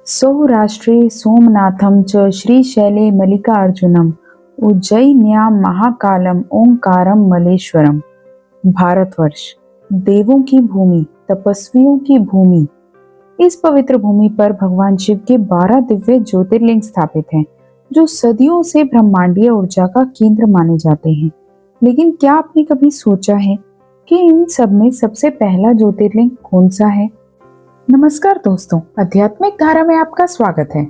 सौराष्ट्रे सोमनाथं च श्रीशैले मल्लिकार्जुनम् उज्जयिन्यां महाकालम् ओंकारं मल्लेश्वरम। भारतवर्ष, देवों की भूमि, तपस्वियों की भूमि। इस पवित्र भूमि पर भगवान शिव के 12 दिव्य ज्योतिर्लिंग स्थापित हैं, जो सदियों से ब्रह्मांडीय ऊर्जा का केंद्र माने जाते हैं। लेकिन क्या आपने कभी सोचा है कि इन सब में सबसे पहला ज्योतिर्लिंग कौन सा है? नमस्कार दोस्तों, आध्यात्मिक धारा में आपका स्वागत है।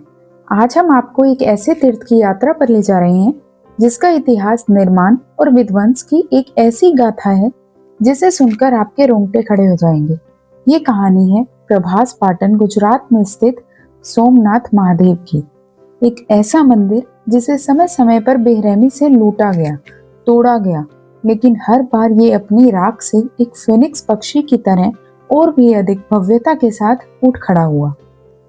आज हम आपको एक ऐसे तीर्थ की यात्रा पर ले जा रहे हैं जिसका इतिहास, निर्माण और विध्वंस की एक ऐसी गाथा है जिसे सुनकर आपके रोंगटे खड़े हो जाएंगे। ये कहानी है प्रभास पाटन, गुजरात में स्थित सोमनाथ महादेव की। एक ऐसा मंदिर जिसे समय समय पर बेरहमी से लूटा गया, तोड़ा गया, लेकिन हर बार ये अपनी राख से एक फेनिक्स पक्षी की तरह और भी अधिक भव्यता के साथ उठ खड़ा हुआ।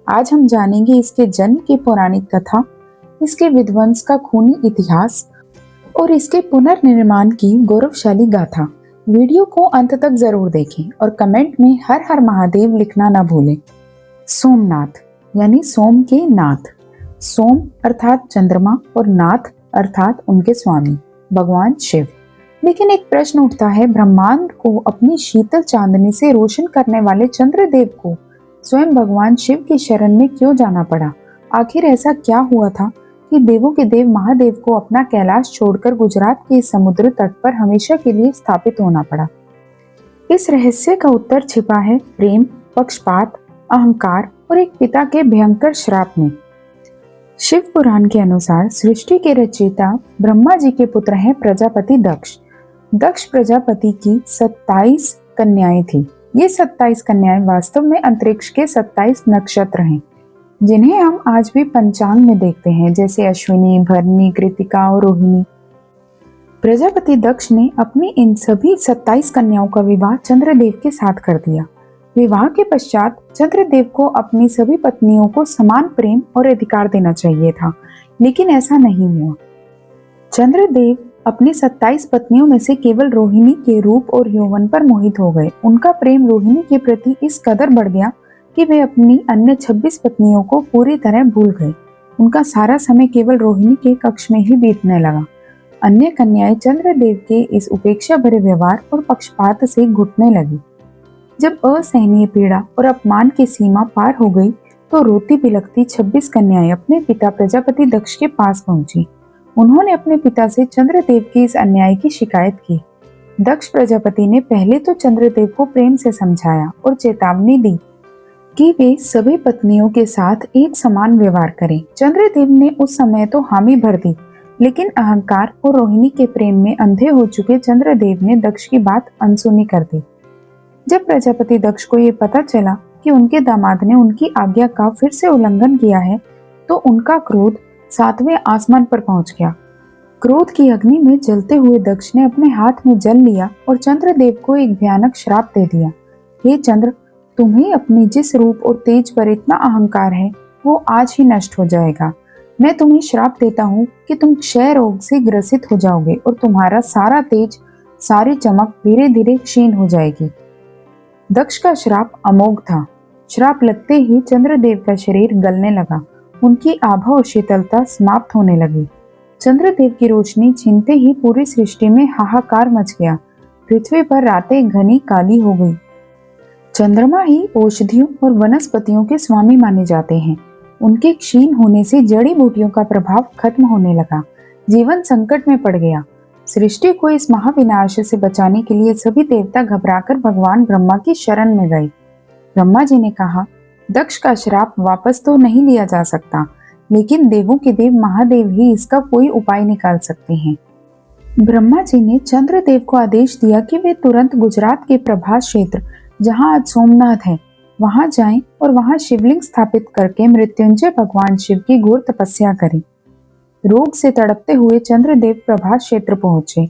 आज हम जानेंगे इसके जन्म की पौराणिक कथा, इसके विध्वंस का खूनी इतिहास और इसके पुनर्निर्माण की गौरवशाली गाथा। वीडियो को अंत तक जरूर देखें और कमेंट में हर हर महादेव लिखना ना भूलें। सोमनाथ यानी सोम के नाथ। सोम अर्थात चंद्रमा और नाथ अर्थात उनके स्वामी भगवान शिव। लेकिन एक प्रश्न उठता है, ब्रह्मांड को अपनी शीतल चांदनी से रोशन करने वाले चंद्रदेव को स्वयं भगवान शिव की शरण में क्यों जाना पड़ा? आखिर ऐसा क्या हुआ था कि देवों के देव महादेव को अपना कैलाश छोड़कर गुजरात के समुद्र तट पर हमेशा के लिए स्थापित होना पड़ा? इस रहस्य का उत्तर छिपा है प्रेम, पक्षपात, अहंकार और एक पिता के भयंकर श्राप में। शिव पुराण के अनुसार सृष्टि के रचयिता ब्रह्मा जी के पुत्र हैं प्रजापति दक्ष। दक्ष प्रजापति की 27 कन्याएं थी। ये 27 कन्याएं वास्तव में अंतरिक्ष के 27 नक्षत्र हैं, जिन्हें हम आज भी पंचांग में देखते हैं, जैसे अश्विनी, भरणी, कृतिका और रोहिणी। प्रजापति दक्ष ने अपनी इन सभी 27 कन्याओं का विवाह चंद्रदेव के साथ कर दिया। विवाह के पश्चात चंद्रदेव को अपनी सभी पत्नियों को समान प्रेम और अधिकार देना चाहिए था, लेकिन ऐसा नहीं हुआ। चंद्रदेव अपनी 27 पत्नियों में से केवल रोहिणी के रूप और यौवन पर मोहित हो गए। उनका प्रेम रोहिणी के प्रति इस कदर बढ़ गया कि वे अपनी अन्य 26 पत्नियों को पूरी तरह भूल गए। उनका सारा समय केवल रोहिणी के कक्ष में ही बीतने लगा। अन्य कन्याएं चंद्रदेव के इस उपेक्षा भरे व्यवहार और पक्षपात से घुटने लगी। जब असहनीय पीड़ा और अपमान की सीमा पार हो गई तो रोती बिलखती 26 कन्याएं अपने पिता प्रजापति दक्ष के पास पहुंची। उन्होंने अपने पिता से चंद्रदेव के इस अन्याय की शिकायत की। दक्ष प्रजापति ने पहले तो चंद्रदेव को प्रेम से समझाया और चेतावनी दी कि वे सभी पत्नियों के साथ एक समान व्यवहार करें। चंद्रदेव ने उस समय तो हामी भर दी, लेकिन अहंकार और रोहिणी के प्रेम में अंधे हो चुके चंद्रदेव ने दक्ष की बात अनसुनी कर दी। जब प्रजापति दक्ष को ये पता चला कि उनके दामाद ने उनकी आज्ञा का फिर से उल्लंघन किया है, तो उनका क्रोध 7वें आसमान पर पहुंच गया। क्रोध की अग्नि में जलते हुए दक्ष ने अपने हाथ में जल लिया और चंद्रदेव को एक भयानक श्राप दे दिया। हे चंद्र, तुम्हें अपने जिस रूप और तेज पर इतना अहंकार है, वो आज ही नष्ट हो जाएगा। मैं तुम्हें श्राप देता हूँ कि तुम क्षय रोग से ग्रसित हो जाओगे और तुम्हारा सारा तेज, सारी चमक धीरे धीरे क्षीण हो जाएगी। दक्ष का श्राप अमोघ था। श्राप लगते ही चंद्रदेव का शरीर गलने लगा। उनकी आभा और शीतलता समाप्त होने लगी। चंद्रदेव की रोशनी छिनते ही पूरी सृष्टि में हाहाकार मच गया। पृथ्वी पर रातें घनी काली हो गई। चंद्रमा ही औषधियों और वनस्पतियों के स्वामी माने जाते हैं। उनके क्षीण होने से जड़ी बूटियों का प्रभाव खत्म होने लगा। जीवन संकट में पड़ गया। सृष्टि को इस महाविनाश से बचाने के लिए सभी देवता घबराकर भगवान ब्रह्मा की शरण में गए। ब्रह्मा जी ने कहा, दक्ष का श्राप वापस तो नहीं लिया जा सकता, लेकिन देवों के देव महादेव ही इसका कोई उपाय निकाल सकते हैं। ब्रह्मा जी ने चंद्रदेव को आदेश दिया कि वे तुरंत गुजरात के प्रभास क्षेत्र, जहां आज सोमनाथ है, वहां जाएं और वहां शिवलिंग स्थापित करके मृत्युंजय भगवान शिव की घोर तपस्या करें। रोग से तड़पते हुए चंद्रदेव प्रभास क्षेत्र पहुंचे।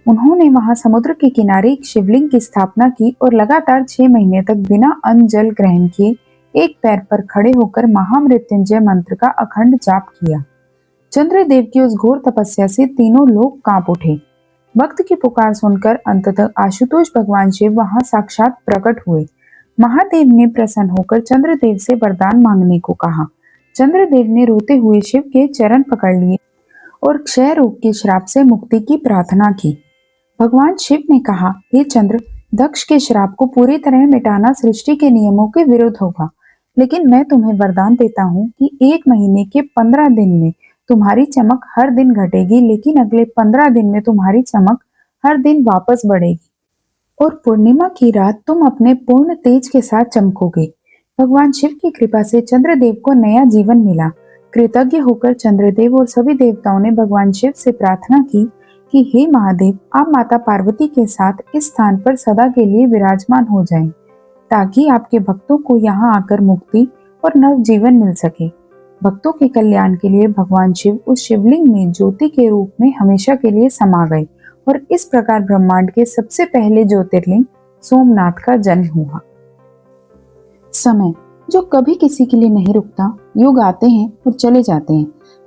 उन्होंने वहां समुद्र के किनारे एक शिवलिंग की स्थापना की और लगातार 6 महीने तक बिना अन्न जल ग्रहण किए एक पैर पर खड़े होकर महामृत्युंजय मंत्र का अखंड जाप किया। चंद्रदेव की उस घोर तपस्या से तीनों लोग कांप उठे। भक्त की पुकार सुनकर अंततः आशुतोष भगवान शिव वहां साक्षात प्रकट हुए। महादेव ने प्रसन्न होकर चंद्रदेव से वरदान मांगने को कहा। चंद्रदेव ने रोते हुए शिव के चरण पकड़ लिए और क्षय रोग के श्राप से मुक्ति की प्रार्थना की। भगवान शिव ने कहा, हे चंद्र, दक्ष के श्राप को पूरी तरह मिटाना सृष्टि के नियमों के विरुद्ध होगा, लेकिन मैं तुम्हें वरदान देता हूँ कि 1 महीने के 15 दिन में तुम्हारी चमक हर दिन घटेगी, लेकिन अगले 15 दिन में तुम्हारी चमक हर दिन वापस बढ़ेगी और पूर्णिमा की रात तुम अपने पूर्ण तेज के साथ चमकोगे। भगवान शिव की कृपा से चंद्रदेव को नया जीवन मिला। कृतज्ञ होकर चंद्रदेव और सभी देवताओं ने भगवान शिव से प्रार्थना की कि हे महादेव, आप माता पार्वती के साथ इस स्थान पर सदा के लिए विराजमान हो जाएं, ताकि आपके भक्तों को यहाँ आकर मुक्ति और नव जीवन मिल सके। भक्तों के कल्याण के लिए भगवान शिव उस शिवलिंग में ज्योति के रूप में हमेशा के लिए समा गए और इस प्रकार ब्रह्मांड के सबसे पहले ज्योतिर्लिंग सोमनाथ का जन्म हुआ। समय जो कभी किसी के लिए नहीं रुकता, युग आते हैं और चले जाते हैं,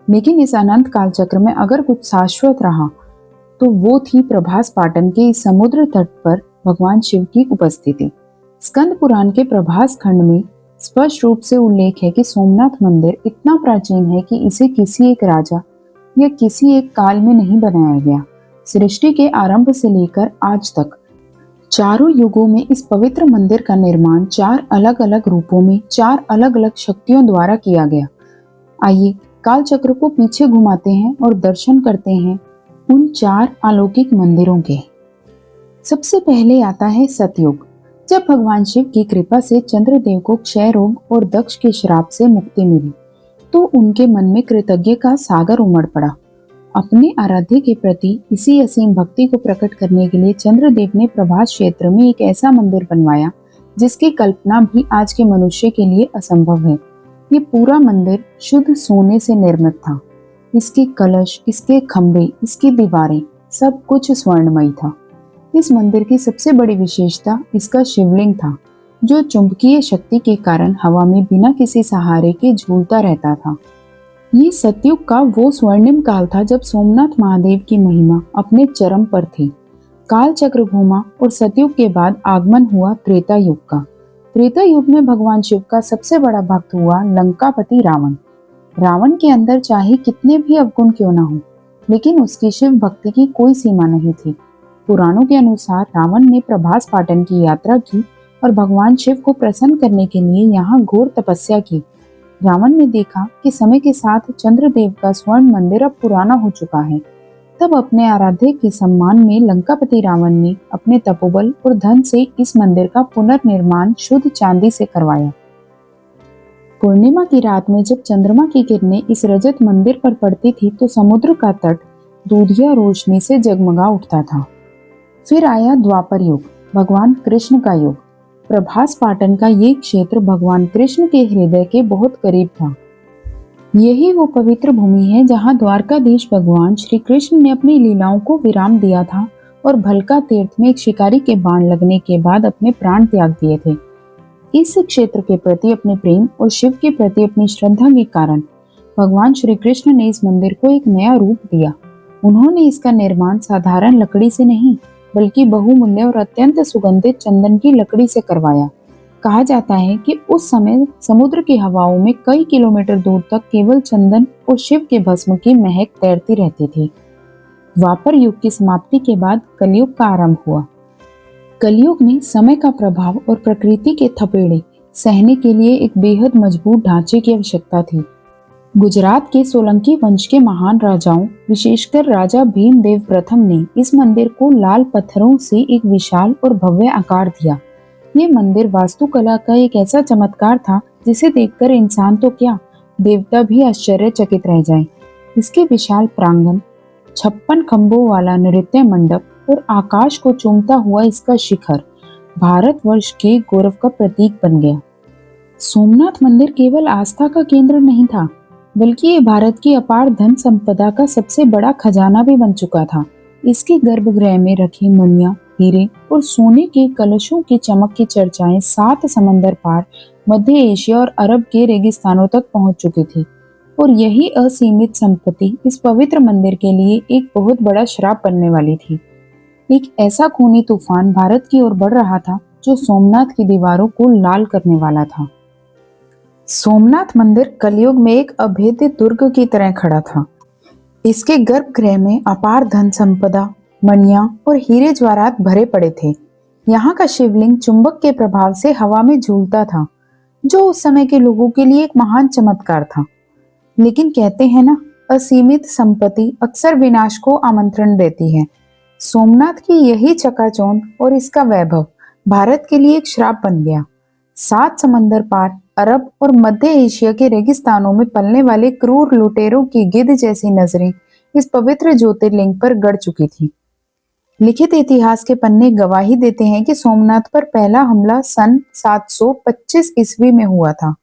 लेकिन इस अनंत काल चक्र में अगर कुछ शाश्वत रहा तो वो थी प्रभास पाटन के इस समुद्र तट पर भगवान शिव की उपस्थिति। स्कंद पुराण के प्रभास खंड में स्पष्ट रूप से उल्लेख है कि सोमनाथ मंदिर इतना प्राचीन है कि इसे किसी एक राजा या किसी एक काल में नहीं बनाया गया। सृष्टि के आरंभ से लेकर आज तक चारों युगों में इस पवित्र मंदिर का निर्माण 4 अलग अलग रूपों में 4 अलग अलग शक्तियों द्वारा किया गया। आइए काल चक्र को पीछे घुमाते हैं और दर्शन करते हैं उन 4 अलौकिक मंदिरों के। सबसे पहले आता है सतयुग। जब भगवान शिव की कृपा से चंद्रदेव को क्षय रोग और दक्ष के श्राप से मुक्ति मिली, तो उनके मन में कृतज्ञ का सागर उमड़ पड़ा। अपने आराध्य के प्रति इसी असीम भक्ति को प्रकट करने के लिए चंद्रदेव ने प्रभास क्षेत्र में एक ऐसा मंदिर बनवाया जिसकी कल्पना भी आज के मनुष्य के लिए असंभव है। ये पूरा मंदिर शुद्ध सोने से निर्मित था। इसके कलश, इसके खंभे, इसकी दीवारें, सब कुछ स्वर्णमयी था। इस मंदिर की सबसे बड़ी विशेषता इसका शिवलिंग था, जो चुंबकीय शक्ति के कारण हवा में बिना किसी सहारे के झूलता रहता था। ये सतयुग का वो स्वर्णिम काल था जब सोमनाथ महादेव की महिमा अपने चरम पर थी। काल चक्र घूमा और सतयुग के बाद आगमन हुआ त्रेता युग का। त्रेता युग में भगवान शिव का सबसे बड़ा भक्त हुआ लंकापति रावण। रावण के अंदर चाहे कितने भी अवगुण क्यों ना हो, लेकिन उसकी शिव भक्ति की कोई सीमा नहीं थी। पुराणों के अनुसार रावण ने प्रभास पाटन की यात्रा की और भगवान शिव को प्रसन्न करने के लिए यहाँ घोर तपस्या की। रावण ने देखा कि समय के साथ चंद्रदेव का स्वर्ण मंदिर अब पुराना हो चुका है। तब अपने आराध्य के सम्मान में लंकापति रावण ने अपने तपोबल और धन से इस मंदिर का पुनर्निर्माण शुद्ध चांदी से करवाया। पूर्णिमा की रात में जब चंद्रमा की किरणें इस रजत मंदिर पर पड़ती थी तो समुद्र का तट दूधिया रोशनी से जगमगा उठता था। फिर आया द्वापर युग, भगवान कृष्ण का युग। प्रभास पाटन का ये क्षेत्र भगवान कृष्ण के हृदय के बहुत करीब था। यही वो पवित्र भूमि है जहाँ द्वारकाधीश भगवान श्री कृष्ण ने अपनी लीलाओं को विराम दिया था और भलका तीर्थ में एक शिकारी के बाण लगने के बाद अपने प्राण त्याग दिए थे। इस क्षेत्र के प्रति अपने प्रेम और शिव के प्रति अपनी श्रद्धा के कारण भगवान श्री कृष्ण ने इस मंदिर को एक नया रूप दिया। उन्होंने इसका निर्माण साधारण लकड़ी से नहीं, बल्कि बहुमूल्य और अत्यंत सुगंधित चंदन की लकड़ी से करवाया। कहा जाता है कि उस समय समुद्र की हवाओं में कई किलोमीटर दूर तक केवल चंदन और शिव के भस्म की महक तैरती रहती थी। द्वापर युग की समाप्ति के बाद कलयुग का आरंभ हुआ। कलयुग में समय का प्रभाव और प्रकृति के थपेड़े सहने के लिए एक बेहद मजबूत ढांचे की आवश्यकता थी। गुजरात के सोलंकी वंश के महान राजाओं, विशेषकर राजा भीमदेव प्रथम ने इस मंदिर को लाल पत्थरों से एक विशाल और भव्य आकार दिया। ये मंदिर वास्तुकला का एक ऐसा चमत्कार था जिसे देखकर इंसान तो क्या, देवता भी आश्चर्यचकित रह जाए। इसके विशाल प्रांगण, 56 खंभों वाला नृत्य मंडप और आकाश को चूमता हुआ इसका शिखर भारतवर्ष के गौरव का प्रतीक बन गया। सोमनाथ मंदिर केवल आस्था का केंद्र नहीं था, बल्कि ये भारत की अपार धन संपदा का सबसे बड़ा खजाना भी बन चुका था। इसके गर्भगृह में रखे मणियां, हीरे और सोने के कलशों की चमक की चर्चाएं 7 समंदर पार मध्य एशिया और अरब के रेगिस्तानों तक पहुंच चुकी थी। और यही असीमित संपत्ति इस पवित्र मंदिर के लिए एक बहुत बड़ा श्राप बनने वाली थी। एक ऐसा खूनी तूफान भारत की ओर बढ़ रहा था जो सोमनाथ की दीवारों को लाल करने वाला था। सोमनाथ मंदिर कलयुग में एक अभेद्य दुर्ग की तरह खड़ा था। इसके गर्भगृह में अपार धन संपदा, मणियां और हीरे जवाहरात भरे पड़े थे। यहाँ का शिवलिंग चुंबक के प्रभाव से हवा में झूलता था, जो उस समय के लोगों के लिए एक महान चमत्कार था। लेकिन कहते हैं ना, असीमित संपत्ति अक्सर विनाश को आमंत्रण देती है। सोमनाथ की यही चकाचौंध और इसका वैभव भारत के लिए एक श्राप बन गया। 7 समंदर पार अरब और मध्य एशिया के रेगिस्तानों में पलने वाले क्रूर लुटेरों की गिद्ध जैसी नजरें इस पवित्र ज्योतिर्लिंग पर गड़ चुकी थी। लिखित इतिहास के पन्ने गवाही देते हैं कि सोमनाथ पर पहला हमला सन 725 ईस्वी में हुआ था।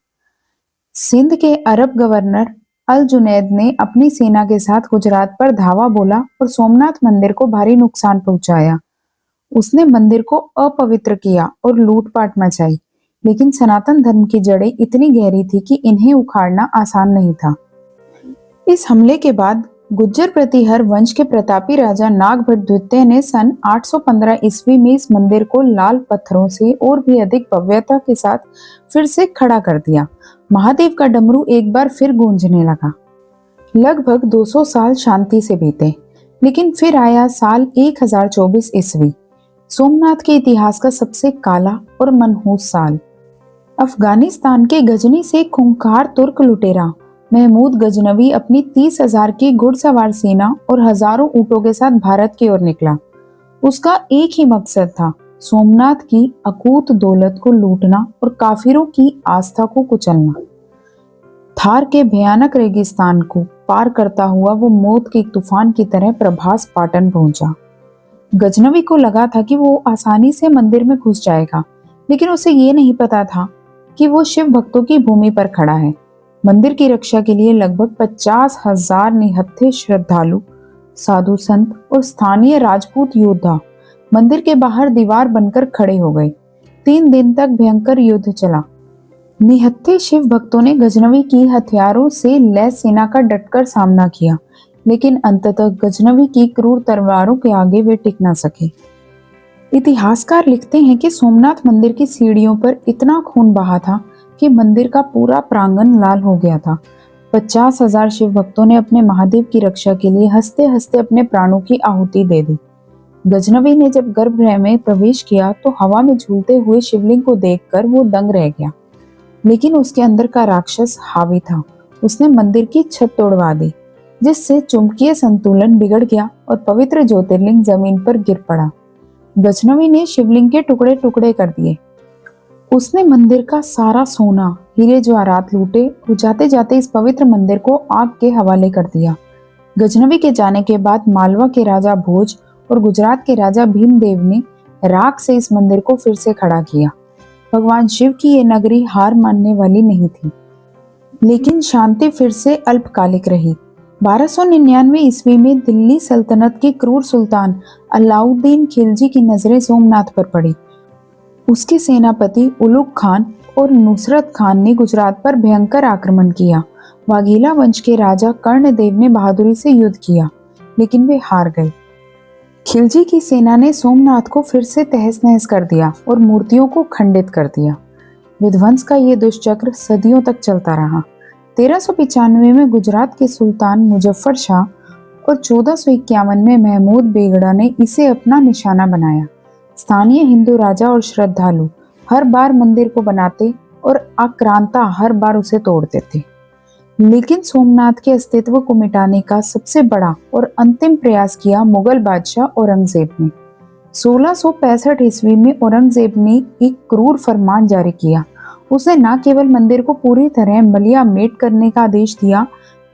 सिंध के अरब गवर्नर अल जुनैद ने अपनी सेना के साथ गुजरात पर धावा बोला और सोमनाथ मंदिर को भारी नुकसान पहुंचाया। उसने मंदिर को अपवित्र किया और लूटपाट मचाई, लेकिन सनातन धर्म की जड़ें इतनी गहरी थी कि इन्हें उखाड़ना आसान नहीं था। इस हमले के बाद गुज्जर प्रतिहर वंश के प्रतापी राजा नागभट्ट द्वितीय ने सन 815 ईस्वी में इस मंदिर को लाल पत्थरों से और भी अधिक भव्यता के साथ फिर से खड़ा कर दिया। महादेव का डमरू एक बार फिर गूंजने लगा। लगभग 200 साल शांति से बीते, लेकिन फिर आया साल 1024 ईस्वी, सोमनाथ के इतिहास का सबसे काला और मनहूस साल। अफगानिस्तान के गजनी से खूंखार तुर्क लुटेरा महमूद गजनवी अपनी 30,000 की घुड़सवार सेना और हजारों ऊंटों के साथ भारत की ओर निकला। उसका एक ही मकसद था, सोमनाथ की अकूत दौलत को लूटना और काफिरों की आस्था को कुचलना। थार के भयानक रेगिस्तान को पार करता हुआ वो मौत के एक तूफान की तरह प्रभास पाटन पहुंचा। गजनवी को लगा था कि वो आसानी से मंदिर में घुस जाएगा, लेकिन उसे ये नहीं पता था कि वो शिव भक्तों की भूमि पर खड़ा है। मंदिर की रक्षा के लिए लगभग 50,000 निहत्थे श्रद्धालु, साधु संत और स्थानीय राजपूत योद्धा मंदिर के बाहर दीवार बनकर खड़े हो गए। 3 दिन तक भयंकर युद्ध चला। निहत्थे शिव भक्तों ने गजनवी की हथियारों से लैस सेना का डटकर सामना किया, लेकिन अंततः गजनवी की क्रूर तलवारों के आगे वे टिक न सके। इतिहासकार लिखते हैं कि सोमनाथ मंदिर की सीढ़ियों पर इतना खून बहा था कि मंदिर का पूरा प्रांगण लाल हो गया था। 50,000 शिव भक्तों ने अपने महादेव की रक्षा के लिए हंसते हंसते अपने प्राणों की आहुति दे दी। गजनवी ने जब गर्भगृह में प्रवेश किया तो हवा में झूलते हुए शिवलिंग को देखकर वो दंग रह गया, लेकिन उसके अंदर का राक्षस हावी था। उसने मंदिर की छत तोड़वा दी, जिससे चुंबकीय संतुलन बिगड़ गया और पवित्र ज्योतिर्लिंग जमीन पर गिर पड़ा। गजनवी ने शिवलिंग के टुकड़े टुकड़े कर दिए। उसने मंदिर का सारा सोना, हीरे जवाहरात लूटे और जाते जाते इस पवित्र मंदिर को आग के हवाले कर दिया। गजनवी के जाने के बाद मालवा के राजा भोज और गुजरात के राजा भीमदेव ने राख से इस मंदिर को फिर से खड़ा किया। भगवान शिव की ये नगरी हार मानने वाली नहीं थी, लेकिन शांति फिर से अल्पकालिक रही। 1299 ईस्वी में दिल्ली सल्तनत के क्रूर सुल्तान अलाउद्दीन खिलजी की नजरें सोमनाथ पर पड़ी। उसके सेनापति उलुग खान और नुसरत खान ने गुजरात पर भयंकर आक्रमण किया। वाघेला वंश के राजा कर्णदेव ने बहादुरी से युद्ध किया, लेकिन वे हार गए। खिलजी की सेना ने सोमनाथ को फिर से तहस नहस कर दिया और मूर्तियों को खंडित कर दिया। विध्वंस का ये दुष्चक्र सदियों तक चलता रहा। 1395 में गुजरात के सुल्तान मुजफ्फर शाह और 1451 में महमूद बेगड़ा ने इसे अपना निशाना बनाया। स्थानीय हिंदू राजा और श्रद्धालु हर बार मंदिर को बनाते और आक्रांता हर बार उसे तोड़ देते, लेकिन सोमनाथ के अस्तित्व को मिटाने का सबसे बड़ा और अंतिम प्रयास किया मुगल बादशाह औरंगजेब ने। 1665 ईस्वी में औरंगजेब ने एक क्रूर फरमान जारी किया। उसने न केवल मंदिर को पूरी तरह मलिया-मेट करने का आदेश दिया,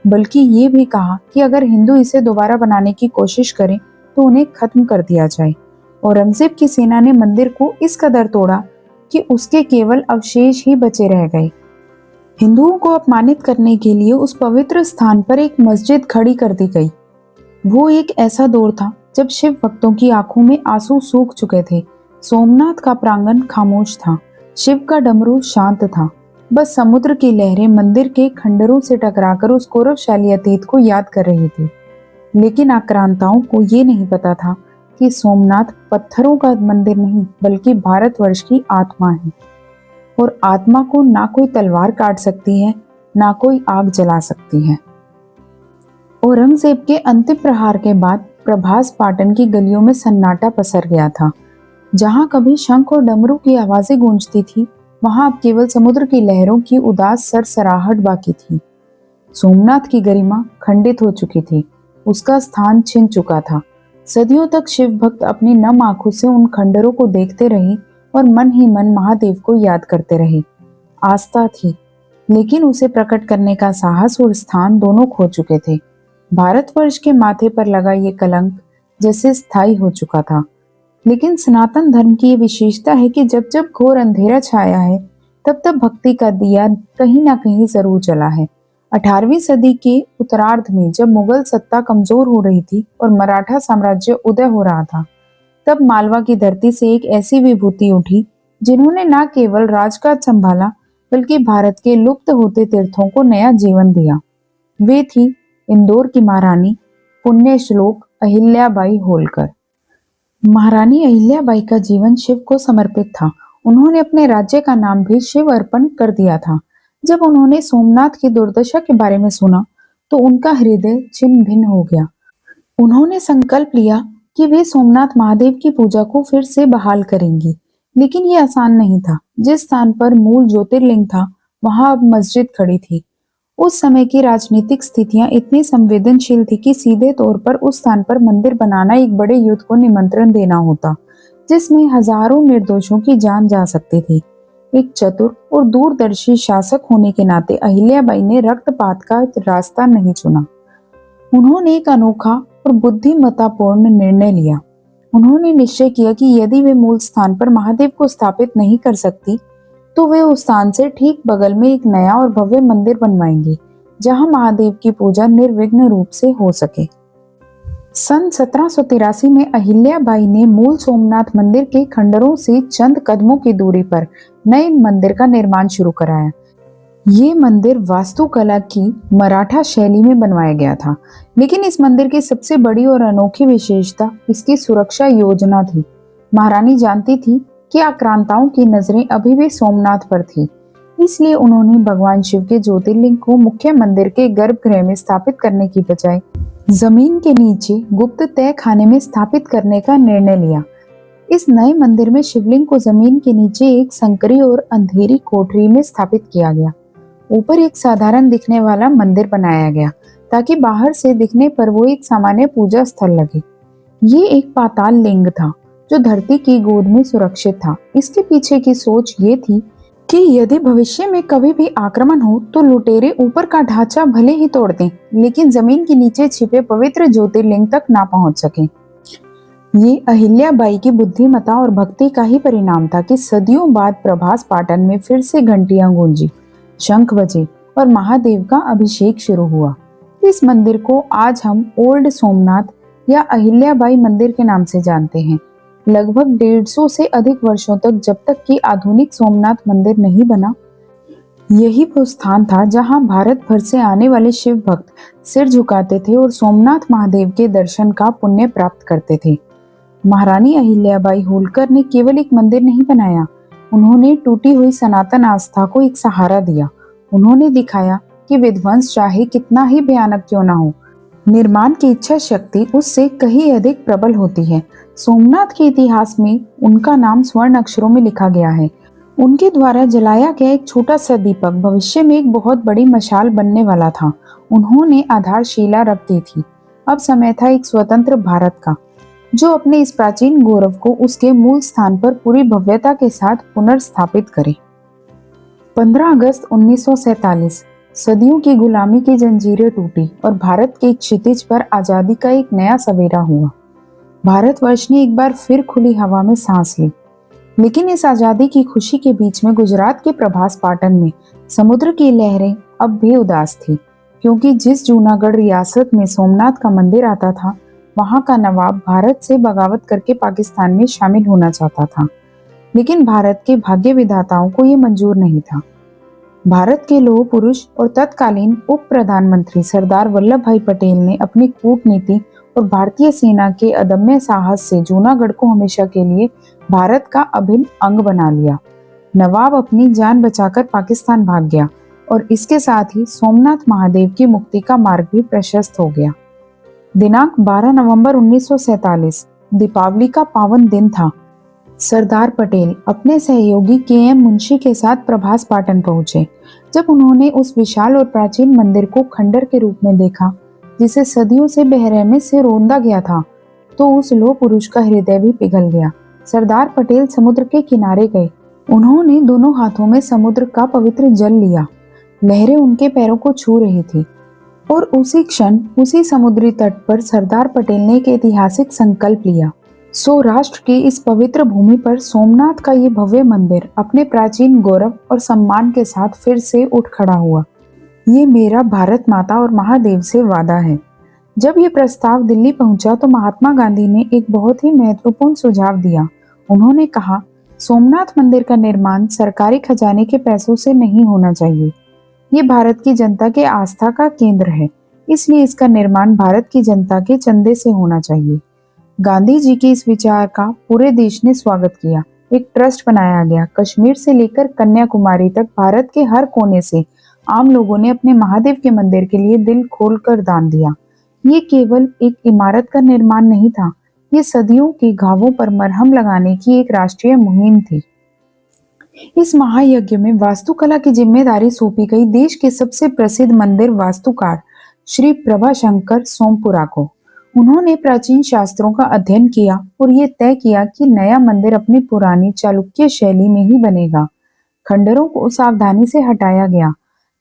बल्कि ये भी कहा कि अगर हिंदू इसे दोबारा बनाने की कोशिश करें तो उन्हें खत्म कर दिया जाए। औरंगजेब की सेना ने मंदिर को इस कदर तोड़ा कि उसके केवल अवशेष ही बचे रह गए। हिंदुओं को अपमानित करने के लिए उस पवित्र स्थान पर एक मस्जिद खड़ी कर दी गई। वो एक ऐसा दौर था जब शिव भक्तों की आंखों में आंसू सूख चुके थे। सोमनाथ का प्रांगण खामोश था, शिव का डमरू शांत था। बस समुद्र की लहरें मंदिर के खंडरों से टकराकर उस गौरवशाली अतीत को याद कर रही थी। लेकिन आक्रांताओं को ये नहीं पता था कि सोमनाथ पत्थरों का मंदिर नहीं, बल्कि भारतवर्ष की आत्मा है। और आत्मा को ना कोई तलवार काट सकती है, ना कोई आग जला सकती है। औरंगजेब के अंतिम प्रहार के बाद प्रभास पाटन की गलियों में सन्नाटा पसर गया था। जहां कभी शंख और डमरू की आवाजें गूंजती थी, वहां अब केवल समुद्र की लहरों की उदास सरसराहट बाकी थी। सोमनाथ की गरिमा खंडित हो चुकी थी, उसका स्थान छिन चुका था। सदियों तक शिव भक्त अपनी नम आंखों से उन खंडरों को देखते रहे और मन ही मन महादेव को याद करते रहे। आस्था थी, लेकिन उसे प्रकट करने का साहस और स्थान दोनों खो चुके थे। भारतवर्ष के माथे पर लगा ये कलंक जैसे स्थायी हो चुका था। लेकिन सनातन धर्म की ये विशेषता है कि जब जब घोर अंधेरा छाया है, तब तब भक्ति का दिया कहीं ना कहीं जरूर जला है। 18वीं सदी के उत्तरार्ध में जब मुगल सत्ता कमजोर हो रही थी और मराठा साम्राज्य उदय हो रहा था, तब मालवा की धरती से एक ऐसी विभूति उठी जिन्होंने न केवल राजकाज संभाला, बल्कि भारत के लुप्त होते तीर्थों को नया जीवन दिया। वे थी इंदौर की महारानी पुण्य श्लोक अहिल्याबाई होलकर। महारानी अहिल्याबाई का जीवन शिव को समर्पित था। उन्होंने अपने राज्य का नाम भी शिव अर्पण कर दिया था। जब उन्होंने सोमनाथ की दुर्दशा के बारे में सुना, तो उनका हृदय छिन्न भिन्न हो गया। उन्होंने संकल्प लिया कि वे सोमनाथ महादेव की पूजा को फिर से बहाल करेंगी। लेकिन ये आसान नहीं था। जिस स्थान पर मूल ज्योतिर्लिंग था, वहां अब मस्जिद खड़ी थी। उस समय की राजनीतिक स्थितियां इतनी संवेदनशील थी कि सीधे तौर पर उस स्थान पर मंदिर बनाना एक बड़े युद्ध को निमंत्रण देना होता, जिसमें हजारों निर्दोषों की जान जा सकती थी। एक चतुर और दूरदर्शी शासक होने के नाते अहिल्याबाई ने रक्तपात का रास्ता नहीं चुना। उन्होंने एक अनोखा और बुद्धिमत्तापूर्ण निर्णय लिया। उन्होंने निश्चय किया कि यदि वे मूल स्थान पर महादेव को स्थापित नहीं कर सकती, तो वे उस स्थान से ठीक बगल में एक नया और भव्य मंदिर बनवाएंगी, जहां महादेव की पूजा निर्विघ्न रूप से हो सके। सन 1783 में अहिल्याबाई ने मूल सोमनाथ मंदिर के खंडरों से चंद कदमों की दूरी पर नए मंदिर का निर्माण शुरू कराया। ये मंदिर वास्तुकला की मराठा शैली में बनवाया गया था, लेकिन इस मंदिर की सबसे बड़ी और अनोखी विशेषता इसकी सुरक्षा योजना थी। महारानी जानती थी कि आक्रांताओं की नजरें अभी भी सोमनाथ पर थी, इसलिए उन्होंने भगवान शिव के ज्योतिर्लिंग को मुख्य मंदिर के गर्भगृह में स्थापित करने की बजाय जमीन के नीचे गुप्त तय खाने में स्थापित करने का निर्णय लिया। इस नए मंदिर में शिवलिंग को जमीन के नीचे एक संकरी और अंधेरी कोठरी में स्थापित किया गया। ऊपर एक साधारण दिखने वाला मंदिर बनाया गया, ताकि बाहर से दिखने पर वो एक सामान्य पूजा स्थल लगे। ये एक पाताल लिंग था, जो धरती की गोद में सुरक्षित था। इसके पीछे की सोच ये थी कि यदि भविष्य में कभी भी आक्रमण हो, तो लुटेरे ऊपर का ढांचा भले ही तोड़ दें, लेकिन जमीन के नीचे छिपे पवित्र ज्योतिर्लिंग तक ना पहुंच सके। ये अहिल्याबाई की बुद्धिमत्ता और भक्ति का ही परिणाम था कि सदियों बाद प्रभास पाटन में फिर से घंटियां गूंजी, शंख बजे और महादेव का अभिषेक शुरू हुआ। इस मंदिर को आज हम ओल्ड सोमनाथ या अहिल्याबाई मंदिर के नाम से जानते हैं। लगभग 150 से अधिक वर्षों तक, जब तक कि आधुनिक सोमनाथ मंदिर नहीं बना, यही वो स्थान था जहां भारत भर से आने वाले शिव भक्त सिर झुकाते थे और सोमनाथ महादेव के दर्शन का पुण्य प्राप्त करते थे। महारानी अहिल्याबाई होलकर ने केवल एक मंदिर नहीं बनाया, उन्होंने टूटी हुई सनातन आस्था को एक सहारा दिया। उन्होंने दिखाया कि विध्वंस चाहे कितना ही भयानक क्यों ना हो, निर्माण की इच्छा शक्ति उससे कहीं अधिक प्रबल होती है। सोमनाथ के इतिहास में उनका नाम स्वर्ण अक्षरों में लिखा गया है। उनके द्वारा जलाया गया एक छोटा सा दीपक भविष्य में एक बहुत बड़ी मशाल बनने वाला था। उन्होंने आधारशिला रख दी थी। अब समय था एक स्वतंत्र भारत का, जो अपने इस प्राचीन गौरव को उसके मूल स्थान पर पूरी भव्यता के साथ पुनर्स्थापित करे। 15 अगस्त 1947 सदियों की गुलामी की जंजीरें टूटी और भारत के क्षितिज पर आजादी का एक नया सवेरा हुआ। भारतवर्ष ने एक बार फिर खुली हवा में सांस ली। लेकिन इस आजादी की खुशी के बीच में गुजरात के प्रभास पाटन में समुद्र की लहरें अब भी उदास थी, क्योंकि जिस जूनागढ़ रियासत में सोमनाथ का मंदिर आता था, वहां का नवाब भारत से बगावत करके पाकिस्तान में शामिल होना चाहता था। लेकिन भारत के भाग्य विधाताओं को यह मंजूर नहीं था। भारत के लौह पुरुष और तत्कालीन उप प्रधानमंत्री सरदार वल्लभ भाई पटेल ने अपनी कूटनीति और भारतीय सेना के अदम्य साहस से जूनागढ़ को हमेशा के लिए भारत का अभिन्न अंग बना लिया। नवाब अपनी जान बचाकर पाकिस्तान भाग गया और इसके साथ ही सोमनाथ महादेव की मुक्ति का मार्ग भी प्रशस्त हो गया। दिनांक 12 नवंबर 1947 दीपावली का पावन दिन था। सरदार पटेल अपने सहयोगी के.एम. मुंशी के साथ प्रभास पाटन पहुंचे। जब उन्होंने उस विशाल और प्राचीन मंदिर को खंडर के रूप में देखा, जिसे सदियों से बेरहमी से रौंदा गया था, तो उस लोह पुरुष का हृदय भी पिघल गया। सरदार पटेल समुद्र के किनारे गए। उन्होंने दोनों हाथों में समुद्र का पवित्र जल लिया। लहरें उनके पैरों को छू रही थी और उसी क्षण उसी समुद्री तट पर सरदार पटेल ने एक ऐतिहासिक संकल्प लिया। सौराष्ट्र की इस पवित्र भूमि पर सोमनाथ का ये भव्य मंदिर अपने प्राचीन गौरव और सम्मान के साथ फिर से उठ खड़ा हुआ। ये मेरा भारत माता और महादेव से वादा है। जब ये प्रस्ताव दिल्ली पहुंचा तो महात्मा गांधी ने एक बहुत ही महत्वपूर्ण सुझाव दिया। उन्होंने कहा, सोमनाथ मंदिर का निर्माण सरकारी खजाने के पैसों से नहीं होना चाहिए। ये भारत की जनता के आस्था का केंद्र है, इसलिए इसका निर्माण भारत की जनता के चंदे से होना चाहिए। गांधी जी के इस विचार का पूरे देश ने स्वागत किया। एक ट्रस्ट बनाया गया। कश्मीर से लेकर कन्याकुमारी तक भारत के हर कोने से आम लोगों ने अपने महादेव के मंदिर के लिए दिल खोलकर दान दिया। ये केवल एक इमारत का निर्माण नहीं था, ये सदियों के घावों पर मरहम लगाने की एक राष्ट्रीय मुहिम थी। इस महायज्ञ में वास्तुकला की जिम्मेदारी सौंपी गई देश के सबसे प्रसिद्ध मंदिर वास्तुकार श्री प्रभाशंकर सोमपुरा को। उन्होंने प्राचीन शास्त्रों का अध्ययन किया और ये तय किया कि नया मंदिर अपनी पुरानी चालुक्य शैली में ही बनेगा। खंडरों को सावधानी से हटाया गया।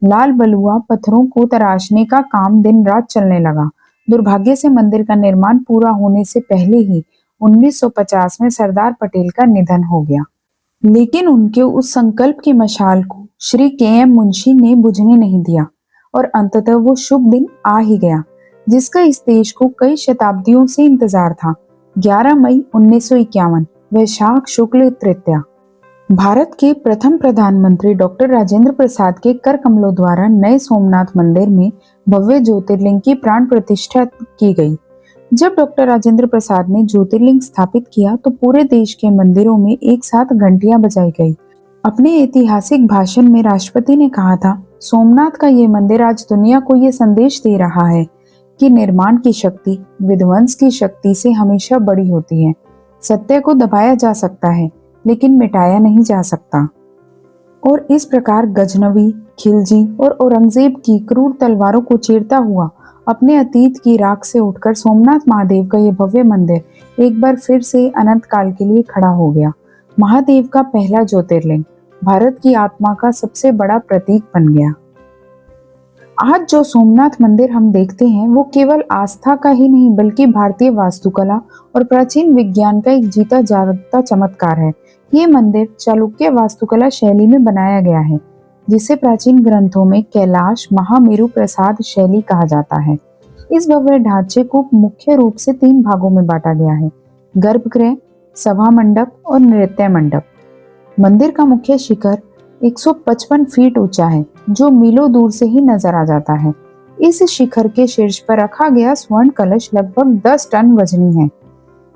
लाल बलुआ पत्थरों को तराशने का काम दिन रात चलने लगा। दुर्भाग्य से मंदिर का निर्माण पूरा होने से पहले ही 1950 में सरदार पटेल का निधन हो गया। लेकिन उनके उस संकल्प की मशाल को श्री के.एम. मुंशी ने बुझने नहीं दिया और अंततः वो शुभ दिन आ ही गया, जिसका इस देश को कई शताब्दियों से इंतजार था। 11 मई 1951 वैशाख शुक्ल तृतीया, भारत के प्रथम प्रधानमंत्री डॉक्टर राजेंद्र प्रसाद के कर कमलों द्वारा नए सोमनाथ मंदिर में भव्य ज्योतिर्लिंग की प्राण प्रतिष्ठा की गई। जब डॉक्टर राजेंद्र प्रसाद ने ज्योतिर्लिंग स्थापित किया तो पूरे देश के मंदिरों में एक साथ घंटियां बजाई गई। अपने ऐतिहासिक भाषण में राष्ट्रपति ने कहा था, सोमनाथ का ये मंदिर आज दुनिया को ये संदेश दे रहा है कि निर्माण की शक्ति विध्वंस की शक्ति से हमेशा बड़ी होती है। सत्य को दबाया जा सकता है लेकिन मिटाया नहीं जा सकता। और इस प्रकार गजनवी, खिलजी और औरंगजेब की क्रूर तलवारों को चीरता हुआ अपने अतीत की राख से उठकर सोमनाथ महादेव का ये भव्य मंदिर एक बार फिर से अनंत काल के लिए खड़ा हो गया। महादेव का पहला ज्योतिर्लिंग भारत की आत्मा का सबसे बड़ा प्रतीक बन गया। आज जो सोमनाथ मंदिर हम देखते हैं वो केवल आस्था का ही नहीं बल्कि भारतीय वास्तुकला और प्राचीन विज्ञान का एक जीता जागता चमत्कार है। ये मंदिर चालुक्य वास्तुकला शैली में बनाया गया है, जिसे प्राचीन ग्रंथों में कैलाश महामेरु प्रसाद शैली कहा जाता है। इस भव्य ढांचे को मुख्य रूप से 3 भागों में बांटा गया है: गर्भगृह, सभा मंडप और नृत्य मंडप। मंदिर का मुख्य शिखर 155 फीट ऊंचा है, जो मीलों दूर से ही नजर आ जाता है। इस शिखर के शीर्ष पर रखा गया स्वर्ण कलश लगभग 10 टन वजनी है।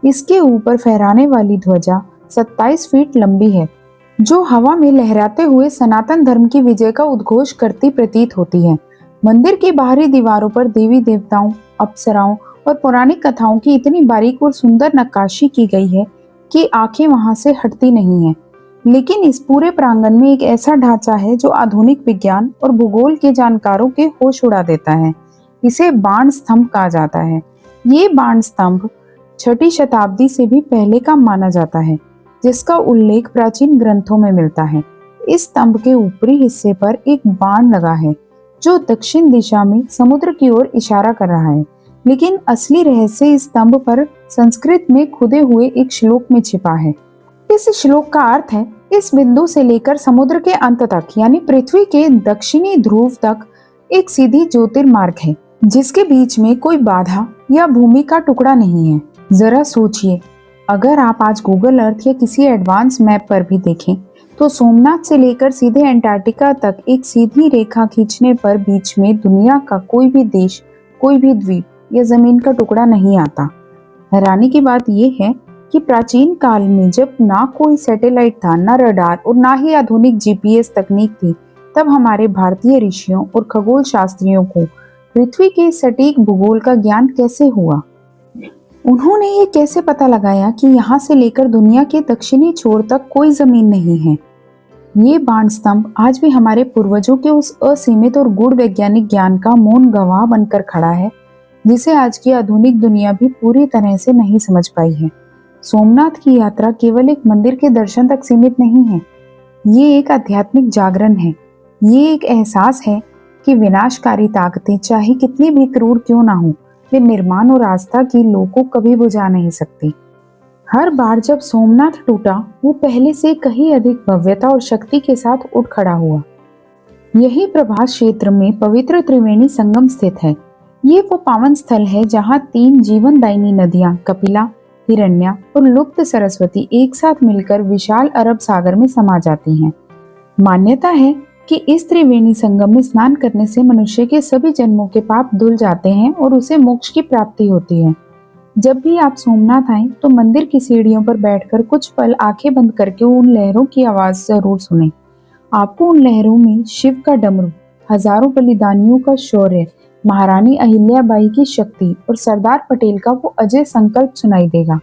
इसके ऊपर फहराने वाली ध्वजा 27 फीट लंबी है, जो हवा में लहराते हुए सनातन धर्म की विजय का उद्घोष करती प्रतीत होती है। मंदिर की बाहरी दीवारों पर देवी देवताओं, अप्सराओं और पौराणिक कथाओं की इतनी बारीक और सुंदर नक्काशी की गई है कि आंखें वहां से हटती नहीं है। लेकिन इस पूरे प्रांगण में एक ऐसा ढांचा है जो आधुनिक विज्ञान और भूगोल के जानकारों के होश उड़ा देता है। इसे बाण स्तंभ कहा जाता है। ये बाण स्तंभ 6ठी शताब्दी से भी पहले का माना जाता है, जिसका उल्लेख प्राचीन ग्रंथों में मिलता है। इस स्तंभ के ऊपरी हिस्से पर एक बाण लगा है, जो दक्षिण दिशा में समुद्र की ओर इशारा कर रहा है। लेकिन असली रहस्य इस स्तंभ पर संस्कृत में खुदे हुए एक श्लोक में छिपा है। इस श्लोक का अर्थ है, इस बिंदु से लेकर समुद्र के अंत तक यानी पृथ्वी के दक्षिणी ध्रुव तक एक सीधी ज्योतिर्मार्ग है, जिसके बीच में कोई बाधा या भूमि का टुकड़ा नहीं है। जरा सोचिए, अगर आप आज गूगल अर्थ या किसी एडवांस मैप पर भी देखें तो सोमनाथ से लेकर सीधे अंटार्कटिका तक एक सीधी रेखा खींचने पर बीच में दुनिया का कोई भी देश, कोई भी द्वीप या जमीन का टुकड़ा नहीं आता। हैरानी की बात यह है कि कि प्राचीन काल में जब ना कोई सैटेलाइट था, ना रडार और ना ही आधुनिक जीपीएस तकनीक थी, तब हमारे भारतीय ऋषियों और खगोल शास्त्रियों को पृथ्वी के सटीक भूगोल का ज्ञान कैसे हुआ? उन्होंने ये कैसे पता लगाया कि यहाँ से लेकर दुनिया के दक्षिणी छोर तक कोई जमीन नहीं है? ये बाण स्तंभ आज भी हमारे पूर्वजों के उस असीमित और गूढ़ वैज्ञानिक ज्ञान का मौन गवाह बनकर खड़ा है, जिसे आज की आधुनिक दुनिया भी पूरी तरह से नहीं समझ पाई है। सोमनाथ की यात्रा केवल एक मंदिर के दर्शन तक सीमित नहीं है। ये एक आध्यात्मिक जागरण है। ये एक एहसास है कि विनाशकारी ताकतें चाहे कितनी भी क्रूर क्यों ना हो, वे निर्माण और आस्था की लौ को कभी बुझा नहीं सकती। हर बार जब सोमनाथ टूटा, वो पहले से कहीं अधिक भव्यता और शक्ति के साथ उठ खड़ा हुआ। यही प्रभास क्षेत्र में पवित्र त्रिवेणी संगम स्थित है। ये वो पावन स्थल है जहाँ 3 जीवनदायिनी नदियां कपिला, हिरण्या और लुप्त सरस्वती एक साथ मिलकर विशाल अरब सागर में समा जाती हैं। मान्यता है कि इस त्रिवेणी संगम में स्नान करने से मनुष्य के सभी जन्मों के पाप धुल जाते हैं और उसे मोक्ष की प्राप्ति होती है। जब भी आप सोमनाथ आएं तो मंदिर की सीढ़ियों पर बैठकर कुछ पल आंखें बंद करके उन लहरों की आवाज जरूर सुनें। आपको उन लहरों में शिव का डमरू, हजारों बलिदानियों का शौर्य, महारानी अहिल्याबाई की शक्ति और सरदार पटेल का वो अजय संकल्प सुनाई देगा।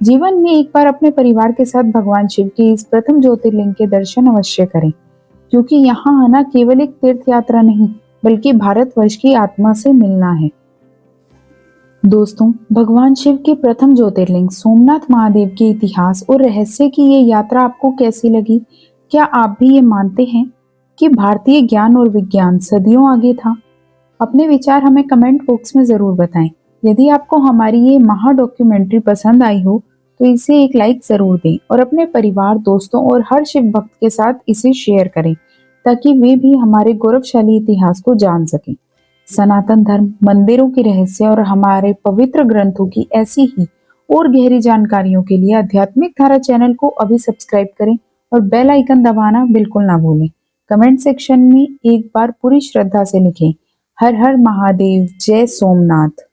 जीवन में एक बार अपने परिवार के साथ भगवान शिव के इस प्रथम ज्योतिर्लिंग के दर्शन अवश्य करें, क्योंकि यहाँ आना केवल एक तीर्थ यात्रा नहीं, बल्कि भारतवर्ष की आत्मा से मिलना है। दोस्तों, भगवान शिव के प्रथम ज्योतिर्लिंग सोमनाथ महादेव के इतिहास और रहस्य की ये यात्रा आपको कैसी लगी? क्या आप भी ये मानते हैं कि भारतीय ज्ञान और विज्ञान सदियों आगे था? अपने विचार हमें कमेंट बॉक्स में जरूर बताएं। यदि आपको हमारी ये महा डॉक्यूमेंट्री पसंद आई हो तो इसे एक लाइक जरूर दें और अपने परिवार, दोस्तों और हर शिव भक्त के साथ इसे शेयर करें, ताकि वे भी हमारे गौरवशाली इतिहास को जान सकें। सनातन धर्म, मंदिरों के रहस्य और हमारे पवित्र ग्रंथों की ऐसी ही और गहरी जानकारियों के लिए आध्यात्मिक धारा चैनल को अभी सब्सक्राइब करें और बेल आइकन दबाना बिल्कुल ना भूलें। कमेंट सेक्शन में एक बार पूरी श्रद्धा से लिखें, हर हर महादेव, जय सोमनाथ।